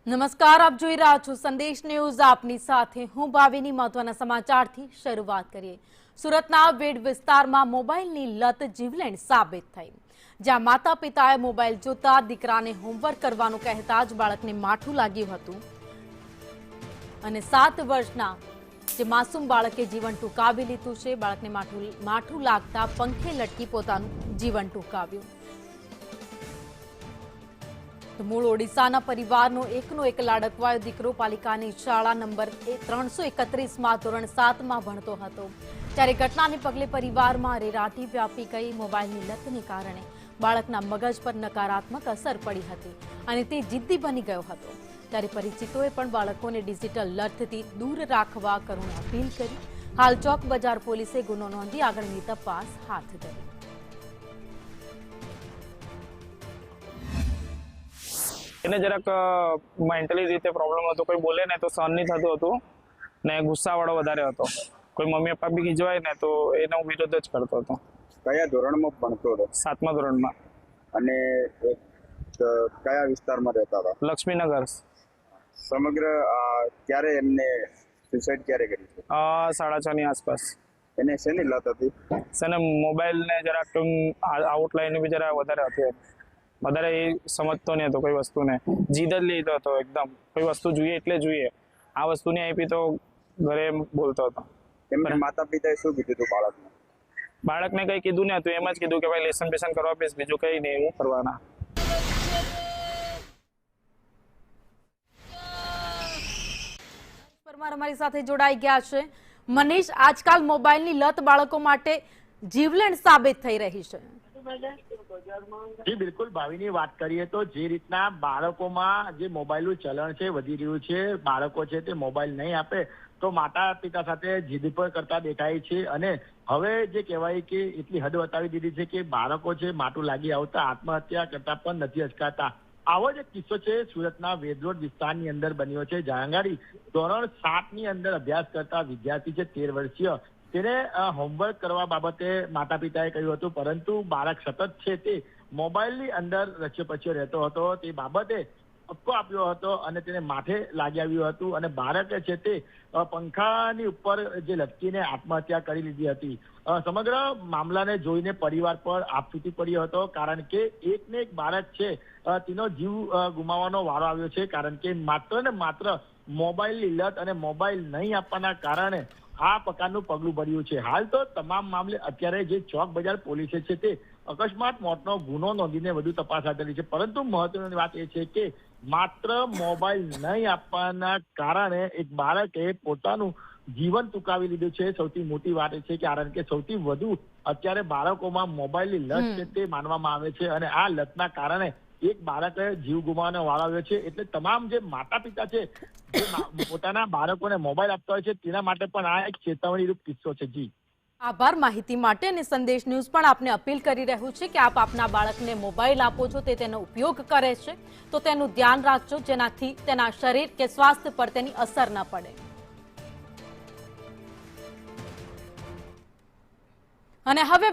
નમસ્કાર, આપ જોઈ રહ્યા છો સંદેશ ન્યૂઝ. આપની સાથે હું ભાવિની. મહત્વના સમાચારથી શરૂઆત કરીએ. સુરતના વેડ વિસ્તારમાં મોબાઈલની લત જીવલેણ સાબિત થઈ. જ્યાં માતા પિતાએ મોબાઈલ જોતા દીકરાને હોમવર્ક કરવાનું કહેતા જ બાળકને માઠું લાગ્યું હતું અને 7 વર્ષના જે માસૂમ બાળકે જીવન ટૂંકાવી લીધું છે. બાળકને માઠું લાગતા પંખે લટકી પોતાનું જીવન ટૂંકાવ્યું. મૂળ ઓડિશાના પરિવારનો એકનો એક લાડકવાયો દીકરો પાલિકાની શાળા નંબર 331માં ધોરણ 7માં ભણતો હતો. ત્યારે ઘટનાને પગલે પરિવારમાં રેરાટી વ્યાપી ગઈ. મોબાઈલની લતને કારણે બાળકના મગજ પર નકારાત્મક અસર પડી હતી અને તે જિદ્દી બની ગયો હતો. ત્યારે પરિચિતોએ પણ બાળકોને ડિજિટલ લતથી દૂર રાખવા કરુણ અપીલ કરી. હાલ ચોક બજાર પોલીસે ગુનો નોંધી આગળની તપાસ હાથ ધરી. એને જરાક મેન્ટલી રીતે પ્રોબ્લેમ હતો. કોઈ બોલે ને તો સહન નહીં થતું હતું ને ગુસ્સાવાળો વધારે હતો. કોઈ મમ્મી પપ્પા બી ખીજવાય ને તો એનો વિરોધ જ કરતો હતો. કયા ધોરણમાં ભણતો હતો? 7મા ધોરણમાં. અને કયા વિસ્તારમાં રહેતા હતા? લક્ષ્મીનગર. સમગ્ર ક્યારે એમને સુસાઇડ ક્યારે કરી છે? 6:30 ની આસપાસ. એને શેની લત હતી? એને મોબાઈલ ને જરાક આઉટલાઈન બી જરા વધારે હતું. વધારે એ સમજતો નહીં હતો કોઈ વસ્તુને. જીદ જ લીધો હતો એકદમ. કોઈ વસ્તુ જોઈએ એટલે જોઈએ. આ વસ્તુ નહીં આપી તો ઘરે બોલતો હતો. એમના માતા પિતાએ શું કીધું હતું બાળકને? બાળકને કંઈ કીધું નહીં હતું. એમ જ કીધું કે ભાઈ લેસન બેસન કરવા આપીશ, બીજું કંઈ નહીં એવું કરવાના. પરમાર અમારી સાથે જોડાઈ ગયા છે. મનીષ, આજકાલ મોબાઈલની લત બાળકો માટે જીવલેણ સાબિત થઈ રહી છે. જી બિલકુલ ભાવિની વાત કરીએ તો જે રીતના બાળકોમાં જે મોબાઈલનું ચલણ છે વધી રહ્યું છે. બાળકો છે તે મોબાઈલ નહીં આપે તો માતા પિતા સાથે જીદ પર કરતા દેખાય છે અને હવે જે કહેવાય કે એટલી હદ બતાવી દીધી છે કે બાળકો છે માઠું લાગી આવતા આત્મહત્યા કરતા પણ નથી અચકાતા. આવો જ એક કિસ્સો છે સુરતના વેદરોડ વિસ્તારની અંદર બન્યો છે. જાણકારી ધોરણ 7ની અંદર અભ્યાસ કરતા વિદ્યાર્થી છે 13 વર્ષીય. તેને હોમવર્ક કરવા બાબતે માતા પિતાએ કહ્યું હતું, પરંતુ બાળક સતત છે તે મોબાઈલની અંદર રચ્યો પચ્યો રહેતો હતો. તે બાબતે ઠપકો આપ્યો હતો અને તેને માથે લાગી આવ્યું હતું અને બાળકે છે તે પંખાની ઉપર જે લટકીને આત્મહત્યા કરી લીધી હતી. સમગ્ર મામલાને જોઈને પરિવાર પર આપ તૂટી પડ્યો હતો, કારણ કે એકને એક બાળક છે તેનો જીવ ગુમાવવાનો વારો આવ્યો છે. કારણ કે માત્ર ને માત્ર મોબાઈલની લત અને મોબાઈલ નહીં આપવાના કારણે આ પ્રકારનું પગલું ભર્યું છે. હાલ તો તમામ મામલે અત્યારે જે ચોક બજાર પોલીસે છે તે અકસ્માત મોતનો ગુનો નોંધીને વધુ તપાસ હાથ ધરી છે. પરંતુ મહત્વની વાત એ છે કે માત્ર મોબાઈલ નહીં આપવાના કારણે એક બાળકે પોતાનું જીવન ટૂંકાવી લીધું છે. સૌથી મોટી વાત એ છે કારણ કે સૌથી વધુ અત્યારે બાળકોમાં મોબાઈલની લત છે તે માનવામાં આવે છે અને આ લતના કારણે એક બાળકે જીવ ગુમાવવાનો વારો આવ્યો છે. એટલે તમામ જે માતા પિતા છે જે પોતાના બાળકોને મોબાઈલ આપતા હોય છે તેના માટે પણ આ એક ચેતવણીરૂપ કિસ્સો છે. જી આભાર માહિતી માટે. અને સંદેશ ન્યૂઝ પણ આપને અપીલ કરી રહ્યું છે કે આપ આપના બાળકને મોબાઈલ આપો છો, તે તેનો ઉપયોગ કરે છે તો તેનું ધ્યાન રાખજો, જેનાથી તેના શરીર કે સ્વાસ્થ્ય પર તેની અસર ન પડે. અને હવે